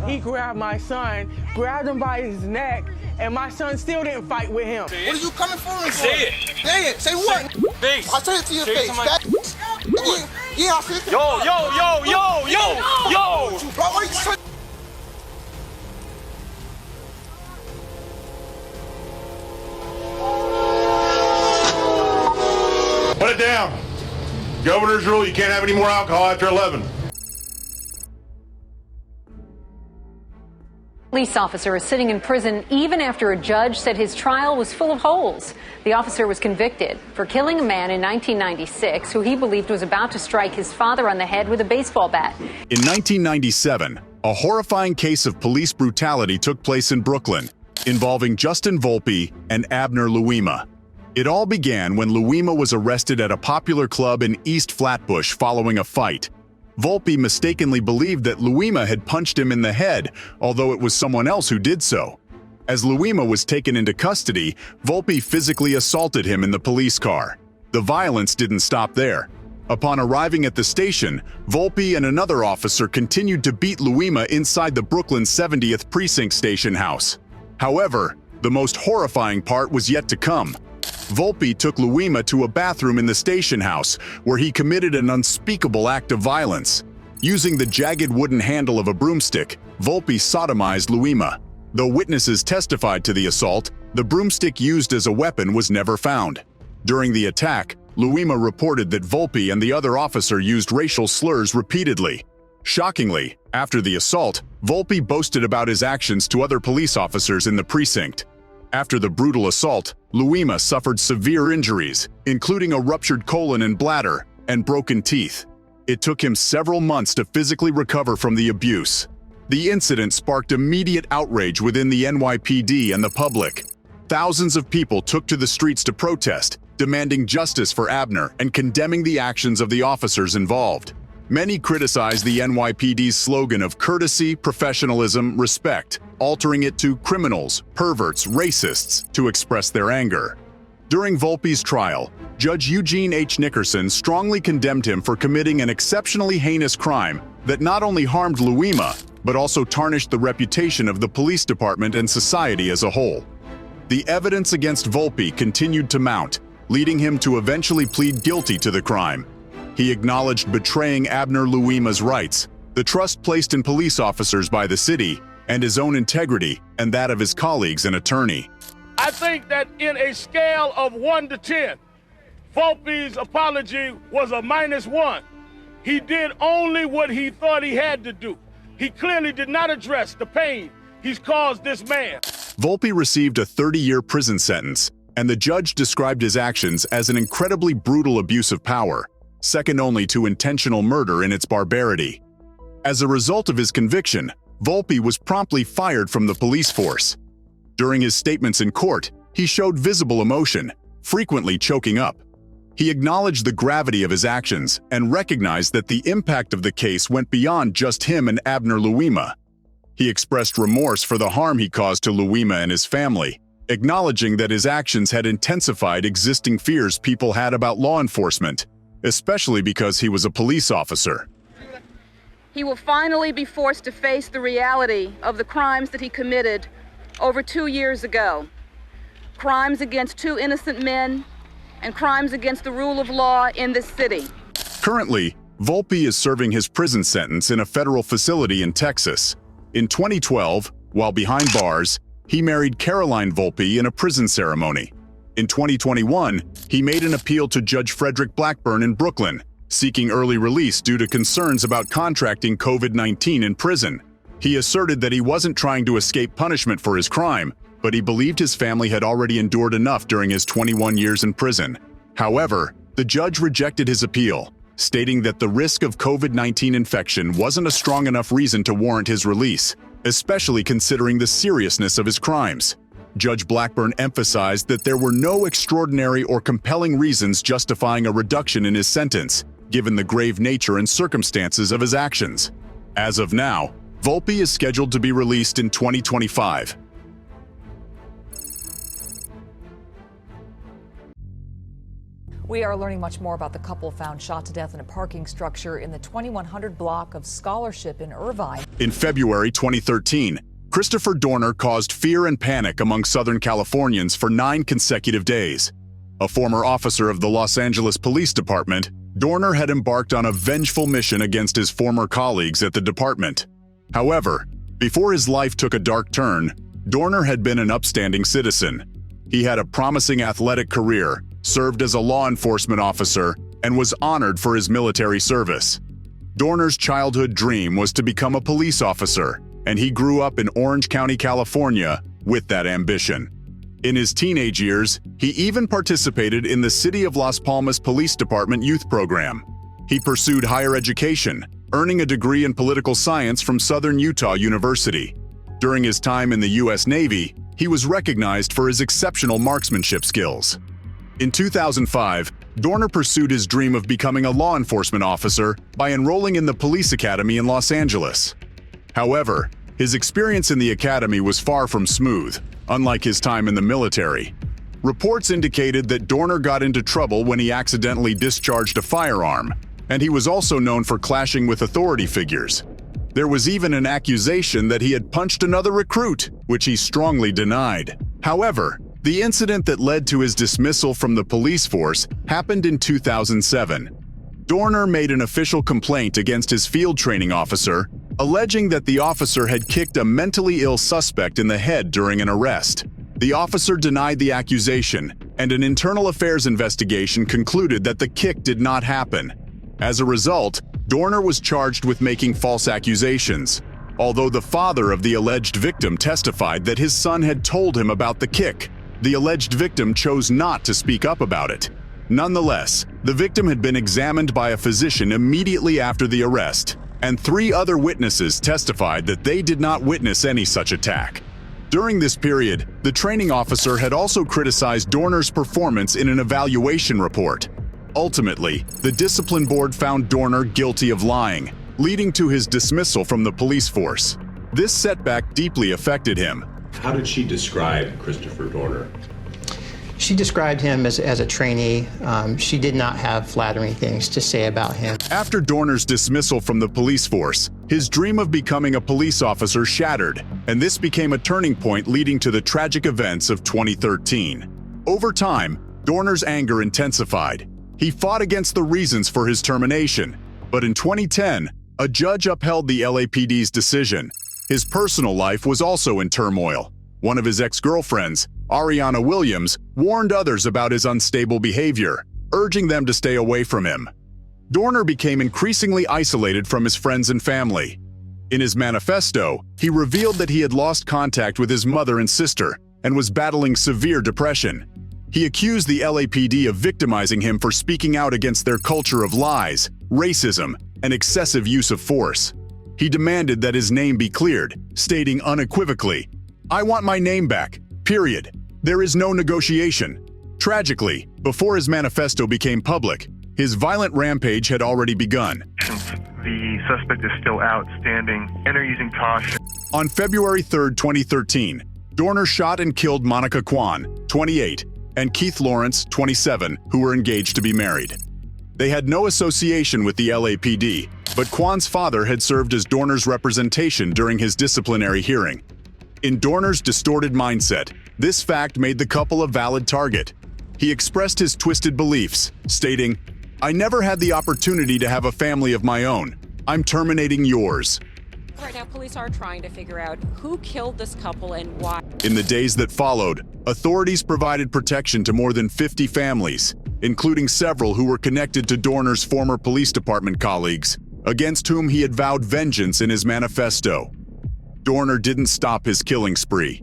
he grabbed my son, grabbed him by his neck, and my son still didn't fight with him. What are you coming for him for? Say it. Say it. Say what? Face. I say it to your face. Yeah, I said it. Yo. Bro, what are you trying? Put it down. Governor's rule, you can't have any more alcohol after 11. Police officer is sitting in prison even after a judge said his trial was full of holes. The officer was convicted for killing a man in 1996 who he believed was about to strike his father on the head with a baseball bat. In 1997, a horrifying case of police brutality took place in Brooklyn, involving Justin Volpe and Abner Louima. It all began when Louima was arrested at a popular club in East Flatbush following a fight. Volpe mistakenly believed that Louima had punched him in the head, although it was someone else who did so. As Louima was taken into custody, Volpe physically assaulted him in the police car. The violence didn't stop there. Upon arriving at the station, Volpe and another officer continued to beat Louima inside the Brooklyn 70th Precinct station house. However, the most horrifying part was yet to come. Volpe took Louima to a bathroom in the station house, where he committed an unspeakable act of violence. Using the jagged wooden handle of a broomstick, Volpe sodomized Louima. Though witnesses testified to the assault, the broomstick used as a weapon was never found. During the attack, Louima reported that Volpe and the other officer used racial slurs repeatedly. Shockingly, after the assault, Volpe boasted about his actions to other police officers in the precinct. After the brutal assault, Louima suffered severe injuries, including a ruptured colon and bladder, and broken teeth. It took him several months to physically recover from the abuse. The incident sparked immediate outrage within the NYPD and the public. Thousands of people took to the streets to protest, demanding justice for Abner and condemning the actions of the officers involved. Many criticized the NYPD's slogan of courtesy, professionalism, respect, altering it to criminals, perverts, racists to express their anger. During Volpe's trial, Judge Eugene H. Nickerson strongly condemned him for committing an exceptionally heinous crime that not only harmed Louima, but also tarnished the reputation of the police department and society as a whole. The evidence against Volpe continued to mount, leading him to eventually plead guilty to the crime. He acknowledged betraying Abner Louima's rights, the trust placed in police officers by the city, and his own integrity and that of his colleagues and attorney. I think that in a scale of 1 to 10, Volpe's apology was a -1. He did only what he thought he had to do. He clearly did not address the pain he's caused this man. Volpe received a 30-year prison sentence, and the judge described his actions as an incredibly brutal abuse of power, second only to intentional murder in its barbarity. As a result of his conviction, Volpe was promptly fired from the police force. During his statements in court, he showed visible emotion, frequently choking up. He acknowledged the gravity of his actions and recognized that the impact of the case went beyond just him and Abner Louima. He expressed remorse for the harm he caused to Louima and his family, acknowledging that his actions had intensified existing fears people had about law enforcement, especially because he was a police officer. He will finally be forced to face the reality of the crimes that he committed over 2 years ago. Crimes against 2 innocent men and crimes against the rule of law in this city. Currently, Volpe is serving his prison sentence in a federal facility in Texas. In 2012, while behind bars, he married Caroline Volpe in a prison ceremony. In 2021, he made an appeal to Judge Frederick Blackburn in Brooklyn, seeking early release due to concerns about contracting COVID-19 in prison. He asserted that he wasn't trying to escape punishment for his crime, but he believed his family had already endured enough during his 21 years in prison. However, the judge rejected his appeal, stating that the risk of COVID-19 infection wasn't a strong enough reason to warrant his release, especially considering the seriousness of his crimes. Judge Blackburn emphasized that there were no extraordinary or compelling reasons justifying a reduction in his sentence, given the grave nature and circumstances of his actions. As of now, Volpe is scheduled to be released in 2025. We are learning much more about the couple found shot to death in a parking structure in the 2100 block of Scholarship in Irvine. In February 2013, Christopher Dorner caused fear and panic among Southern Californians for 9 consecutive days. A former officer of the Los Angeles Police Department, Dorner had embarked on a vengeful mission against his former colleagues at the department. However, before his life took a dark turn, Dorner had been an upstanding citizen. He had a promising athletic career, served as a law enforcement officer, and was honored for his military service. Dorner's childhood dream was to become a police officer, and he grew up in Orange County, California, with that ambition. In his teenage years, he even participated in the City of Las Palmas Police Department youth program. He pursued higher education, earning a degree in political science from Southern Utah University. During his time in the U.S. Navy, he was recognized for his exceptional marksmanship skills. In 2005, Dorner pursued his dream of becoming a law enforcement officer by enrolling in the police academy in Los Angeles. However, his experience in the academy was far from smooth, unlike his time in the military. Reports indicated that Dorner got into trouble when he accidentally discharged a firearm, and he was also known for clashing with authority figures. There was even an accusation that he had punched another recruit, which he strongly denied. However, the incident that led to his dismissal from the police force happened in 2007. Dorner made an official complaint against his field training officer, alleging that the officer had kicked a mentally ill suspect in the head during an arrest. The officer denied the accusation, and an internal affairs investigation concluded that the kick did not happen. As a result, Dorner was charged with making false accusations, although the father of the alleged victim testified that his son had told him about the kick. The alleged victim chose not to speak up about it. Nonetheless, the victim had been examined by a physician immediately after the arrest, and 3 other witnesses testified that they did not witness any such attack. During this period, the training officer had also criticized Dorner's performance in an evaluation report. Ultimately, the discipline board found Dorner guilty of lying, leading to his dismissal from the police force. This setback deeply affected him. How did she describe Christopher Dorner? She described him as a trainee. She did not have flattering things to say about him. After Dorner's dismissal from the police force, his dream of becoming a police officer shattered, and this became a turning point leading to the tragic events of 2013. Over time, Dorner's anger intensified. He fought against the reasons for his termination, but in 2010, a judge upheld the LAPD's decision. His personal life was also in turmoil. One of his ex-girlfriends, Ariana Williams, warned others about his unstable behavior, urging them to stay away from him. Dorner became increasingly isolated from his friends and family. In his manifesto, he revealed that he had lost contact with his mother and sister and was battling severe depression. He accused the LAPD of victimizing him for speaking out against their culture of lies, racism, and excessive use of force. He demanded that his name be cleared, stating unequivocally, "I want my name back, period. There is no negotiation." Tragically, before his manifesto became public, his violent rampage had already begun. The suspect is still outstanding and are using caution. On February 3, 2013, Dorner shot and killed Monica Kwan, 28, and Keith Lawrence, 27, who were engaged to be married. They had no association with the LAPD, but Kwan's father had served as Dorner's representation during his disciplinary hearing. In Dorner's distorted mindset, this fact made the couple a valid target. He expressed his twisted beliefs, stating, "I never had the opportunity to have a family of my own. I'm terminating yours." Right now, police are trying to figure out who killed this couple and why. In the days that followed, authorities provided protection to more than 50 families, including several who were connected to Dorner's former police department colleagues, against whom he had vowed vengeance in his manifesto. Dorner didn't stop his killing spree.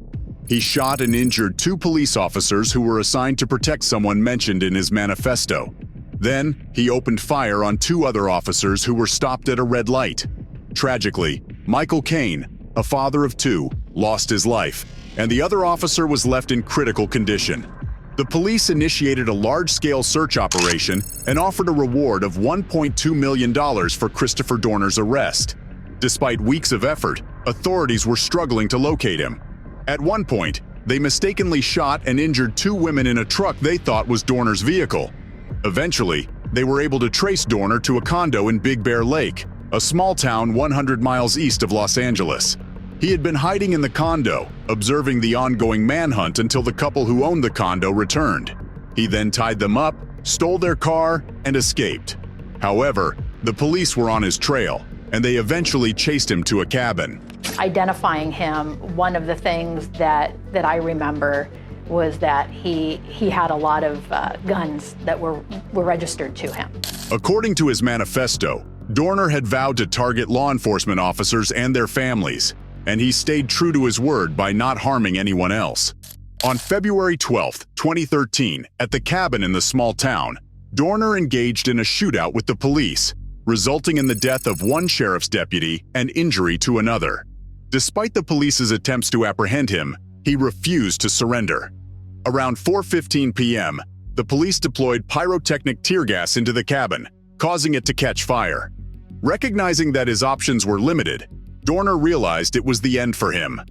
He shot and injured 2 police officers who were assigned to protect someone mentioned in his manifesto. Then, he opened fire on 2 other officers who were stopped at a red light. Tragically, Michael Cain, a father of 2, lost his life, and the other officer was left in critical condition. The police initiated a large-scale search operation and offered a reward of $1.2 million for Christopher Dorner's arrest. Despite weeks of effort, authorities were struggling to locate him. At one point, they mistakenly shot and injured 2 women in a truck they thought was Dorner's vehicle. Eventually, they were able to trace Dorner to a condo in Big Bear Lake, a small town 100 miles east of Los Angeles. He had been hiding in the condo, observing the ongoing manhunt until the couple who owned the condo returned. He then tied them up, stole their car, and escaped. However, the police were on his trail, and they eventually chased him to a cabin. Identifying him, one of the things that I remember was that he had a lot of guns that were registered to him. According to his manifesto, Dorner had vowed to target law enforcement officers and their families, and he stayed true to his word by not harming anyone else. On February 12, 2013, at the cabin in the small town, Dorner engaged in a shootout with the police, resulting in the death of one sheriff's deputy and injury to another. Despite the police's attempts to apprehend him, he refused to surrender. Around 4:15 p.m., the police deployed pyrotechnic tear gas into the cabin, causing it to catch fire. Recognizing that his options were limited, Dorner realized it was the end for him.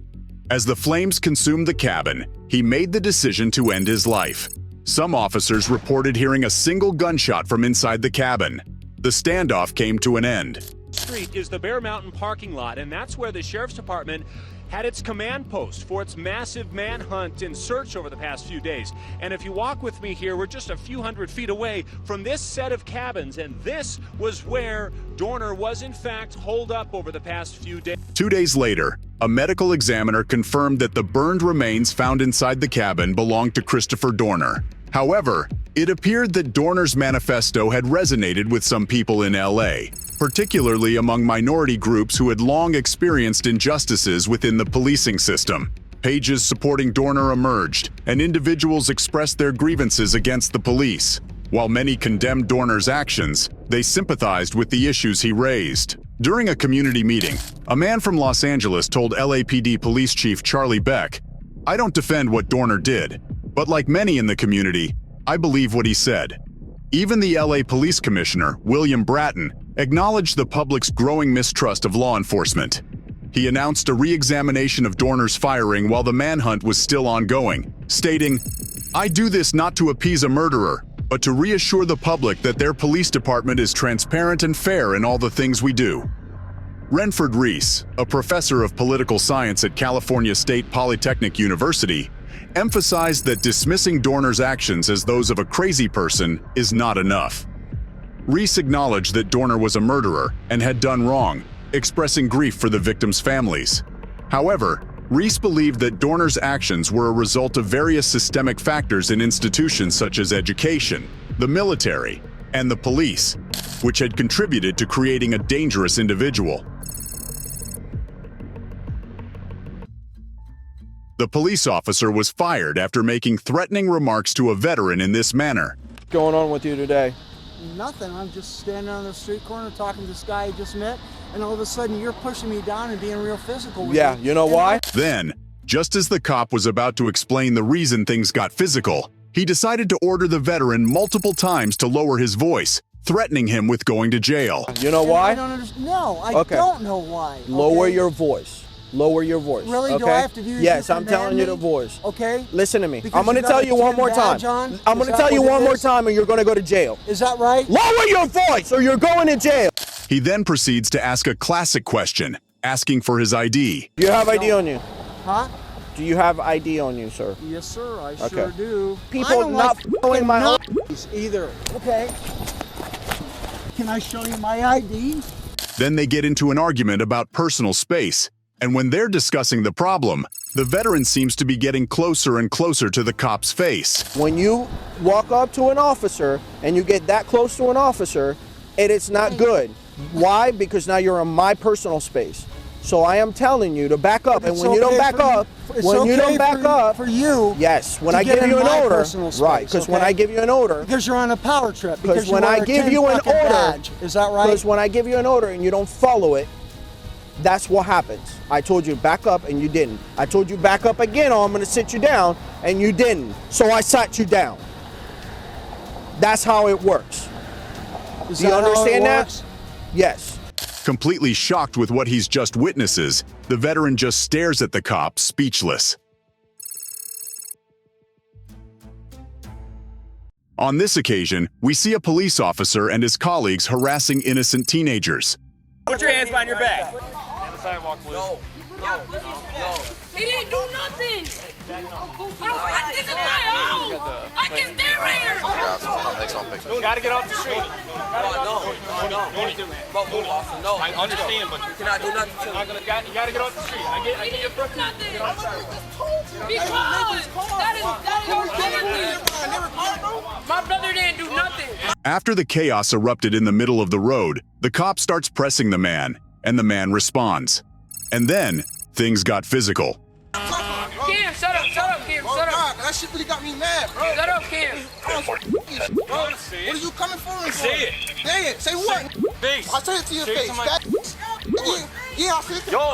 As the flames consumed the cabin, he made the decision to end his life. Some officers reported hearing a single gunshot from inside the cabin. The standoff came to an end. Street is the Bear Mountain parking lot, and that's where the Sheriff's Department had its command post for its massive manhunt and search over the past few days. And if you walk with me here, we're just a few hundred feet away from this set of cabins, and this was where Dorner was in fact holed up over the past few days. 2 days later, a medical examiner confirmed that the burned remains found inside the cabin belonged to Christopher Dorner. However, it appeared that Dorner's manifesto had resonated with some people in LA, particularly among minority groups who had long experienced injustices within the policing system. Pages supporting Dorner emerged, and individuals expressed their grievances against the police. While many condemned Dorner's actions, they sympathized with the issues he raised. During a community meeting, a man from Los Angeles told LAPD Police Chief Charlie Beck, "I don't defend what Dorner did, but like many in the community, I believe what he said." Even the LA Police Commissioner, William Bratton, acknowledged the public's growing mistrust of law enforcement. He announced a re-examination of Dorner's firing while the manhunt was still ongoing, stating, "I do this not to appease a murderer, but to reassure the public that their police department is transparent and fair in all the things we do." Renford Reese, a professor of political science at California State Polytechnic University, emphasized that dismissing Dorner's actions as those of a crazy person is not enough. Reese acknowledged that Dorner was a murderer and had done wrong, expressing grief for the victims' families. However, Reese believed that Dorner's actions were a result of various systemic factors in institutions such as education, the military, and the police, which had contributed to creating a dangerous individual. The police officer was fired after making threatening remarks to a veteran in this manner. What's going on with you today? Nothing. I'm just standing on the street corner talking to this guy I just met, and all of a sudden you're pushing me down and being real physical with me. Yeah, you know why? Then, just as the cop was about to explain the reason things got physical, he decided to order the veteran multiple times to lower his voice, threatening him with going to jail. You know why? I don't understand. No, I don't know why. Lower your voice. Lower your voice. Really? Okay? Do I have to do this? Yes, I'm telling you the voice. Okay. Listen to me. Because I'm going to tell you one more time. I'm going to tell you one more time and you're going to go to jail. Is that right? Lower your voice or you're going to jail. He then proceeds to ask a classic question, asking for his ID. Do you have ID on you? Huh? Do you have ID on you, sir? Yes, sir. I sure do. People not following my either. Okay. Can I show you my ID? Then they get into an argument about personal space. And when they're discussing the problem, the veteran seems to be getting closer and closer to the cop's face. When you walk up to an officer and you get that close to an officer, it is not good. Why? Because now you're in my personal space. So I am telling you to back up. And when you don't back up, for you, yes, when I give you an order, right? Because when I give you an order, because you're on a power trip. Because when I give you an order, is that right? Because when I give you an order and you don't follow it, that's what happens. I told you back up and you didn't. I told you back up again or I'm going to sit you down and you didn't. So I sat you down. That's how it works. Do you understand that? Yes. Completely shocked with what he's just witnesses, the veteran just stares at the cop, speechless. On this occasion, we see a police officer and his colleagues harassing innocent teenagers. Put your hands behind your back. No. He didn't do nothing. I did my own. I can stay right here. You gotta get off the street. No. I understand, but you cannot do nothing to me. You gotta get off the street. I get your foot. Nothing. Because that is my brother didn't do nothing. After the chaos erupted in the middle of the road, the cop starts pressing the man, and the man responds. And then, things got physical. Cam, shut up, Cam, shut up. That shit really got me mad, bro. Shut up, Cam. What are you coming for? Say it. Say it. Say what? Face. I say it to your face. Yeah, I said it to Yo.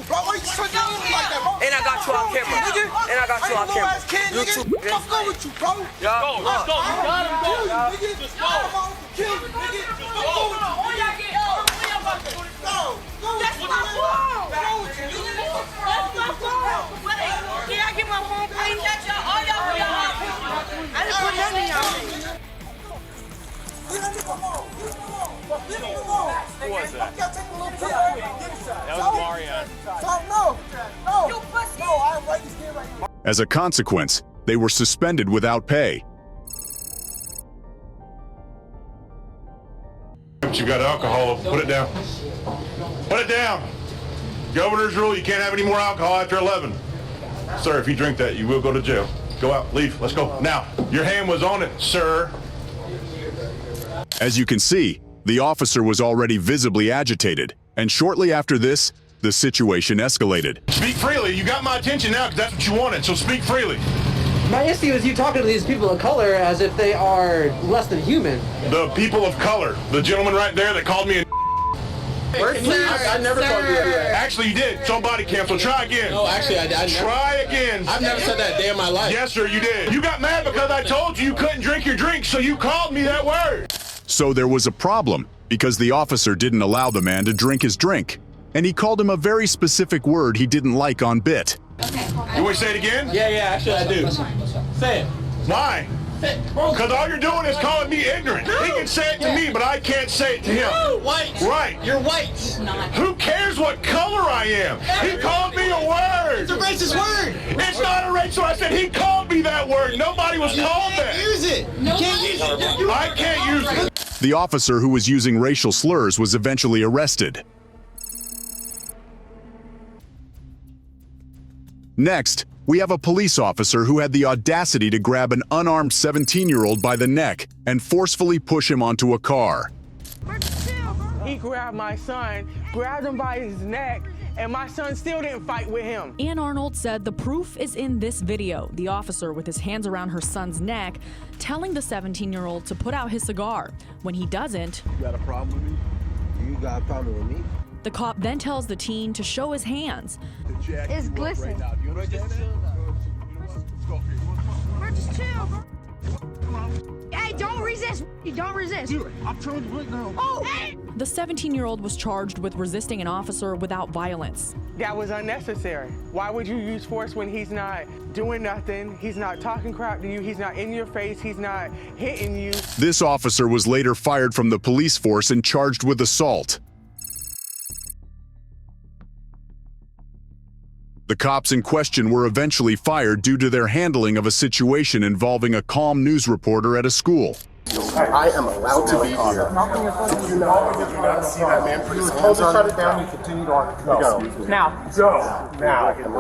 Bro, why you tricking me like that, bro? And I got you on camera. And I got you on camera. You too. Let's go with you, bro. Let's go. You got him, bro. Just go. Kill you, nigga. Just go. That's my fault. That's my fault. Can I get my phone, please? All y'all I didn't put nothing in y'all. Who was that? That was Marion. As a consequence, they were suspended without pay. You got alcohol, put it down. Put it down. Governor's rule, you can't have any more alcohol after 11. Sir, if you drink that, you will go to jail. Go out, leave, let's go. Now, your hand was on it, sir. As you can see, the officer was already visibly agitated, and shortly after this, the situation escalated. Speak freely, you got my attention now because that's what you wanted, so speak freely. My issue is you talking to these people of color as if they are less than human. The people of color, the gentleman right there that called me a I never called you that. Actually, you did. It's on body cam, so try again. No, actually, I Try again. I've never said that a day in my life. Yes, sir, you did. You got mad because I told you couldn't drink your drink, so you called me that word. So there was a problem, because the officer didn't allow the man to drink his drink, and he called him a very specific word he didn't like on bit. You want to say it again? Yeah, actually I do. Say it. Why? Because all you're doing is calling me ignorant. He can say it to me, but I can't say it to him. White. Right. You're white. Who cares what color I am? He called me a word. It's a racist word. It's not a racist. I said he called me that word. Nobody was called that. Use it. You can't use it. I can't use it. The officer who was using racial slurs was eventually arrested. Next, we have a police officer who had the audacity to grab an unarmed 17-year-old by the neck and forcefully push him onto a car. He grabbed my son, grabbed him by his neck, and my son still didn't fight with him. Ann Arnold said the proof is in this video. The officer with his hands around her son's neck, telling the 17-year-old to put out his cigar. When he doesn't, you got a problem with me? You got a problem with me? The cop then tells the teen to show his hands. It's glistening. Right, you understand that? Just chill, bro. Hey, don't resist. Don't resist. Dude, I'm trying to break now. Oh, hey. The 17-year-old was charged with resisting an officer without violence. That was unnecessary. Why would you use force when he's not doing nothing? He's not talking crap to you. He's not in your face. He's not hitting you. This officer was later fired from the police force and charged with assault. The cops in question were eventually fired due to their handling of a situation involving a calm news reporter at a school. I am allowed to be here. Did you not see that man put his hands on me? You continue to go. Now.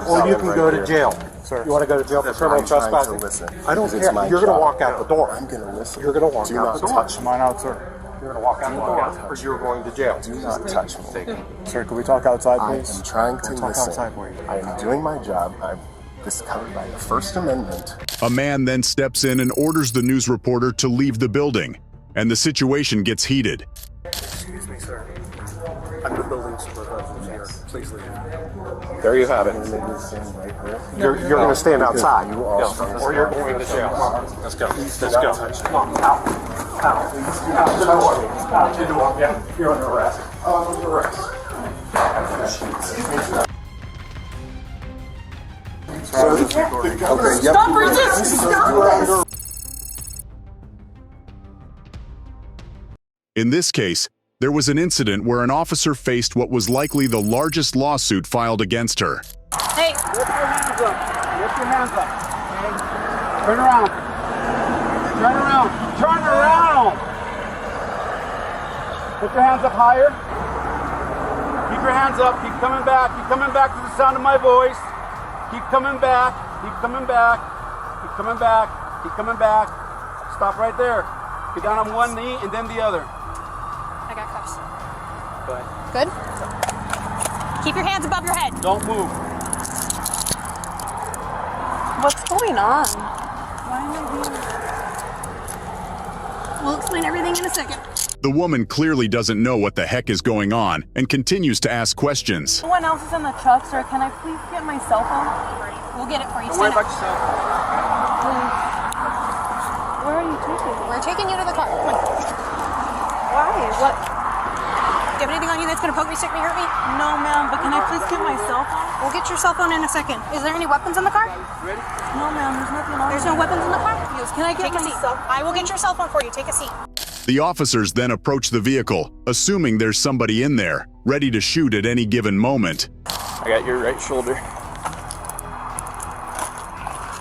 Or you can go to jail. Sir. You want to go to jail for criminal trespassing? I don't care. You're going to walk out the door. I'm going to listen. You're going to walk out the door. Do not touch me. Out, sir. You're going to walk out the door, or you're going to jail. Do not touch me. Sir, can we talk outside, please? I am trying to listen. I am doing my job. This is covered by the First Amendment. A man then steps in and orders the news reporter to leave the building, and the situation gets heated. Excuse me, sir. I'm the building supervisor here. Please leave. There you have it. You're going to stand outside. You are. Or you're going to jail. Let's go. Let's go. Come on. Out. You're under arrest. Excuse me, sir. Stop resisting! Stop! In this case, there was an incident where an officer faced what was likely the largest lawsuit filed against her. Hey! Lift your hands up. Lift your hands up. Okay? Turn around. Turn around. Turn around! Put your hands up higher. Keep your hands up. Keep coming back. Keep coming back to the sound of my voice. Keep coming back. Keep coming back. Keep coming back. Keep coming back. Stop right there. Get down on one knee and then the other. I got cuffs. Go ahead. Good? Keep your hands above your head. Don't move. What's going on? Why am I here? We'll explain everything in a second. The woman clearly doesn't know what the heck is going on and continues to ask questions. No one else is in the truck, sir. Can I please get my cell phone? We'll get it for you. Don't worry about yourself. Please. Where are you taking me? We're taking you to the car. Come on. Why? What? Do you have anything on you that's going to poke me, stick me, hurt me? No, ma'am, but can I please get my cell phone? We'll get your cell phone in a second. Is there any weapons in the car? Ready? No, ma'am, there's nothing on. There's no weapons in the car? Can I get my cell phone? I will get your cell phone for you. Take a seat. The officers then approach the vehicle, assuming there's somebody in there, ready to shoot at any given moment. I got your right shoulder.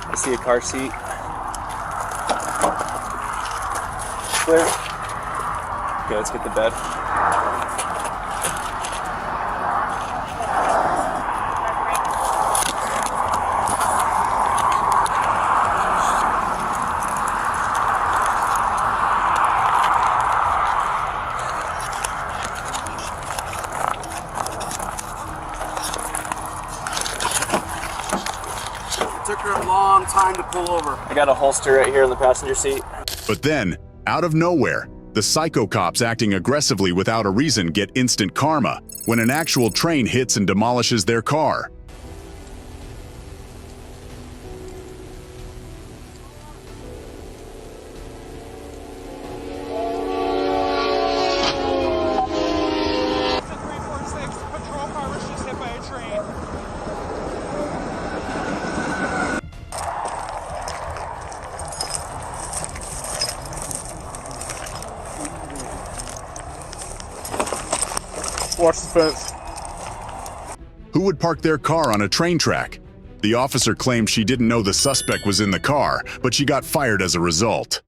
I see a car seat. Clear. Okay, let's get the bed. Took her a long time to pull over. I got a holster right here in the passenger seat. But then, out of nowhere, the psycho cops acting aggressively without a reason get instant karma when an actual train hits and demolishes their car. Watch the fence. Who would park their car on a train track? The officer claimed she didn't know the suspect was in the car, but she got fired as a result.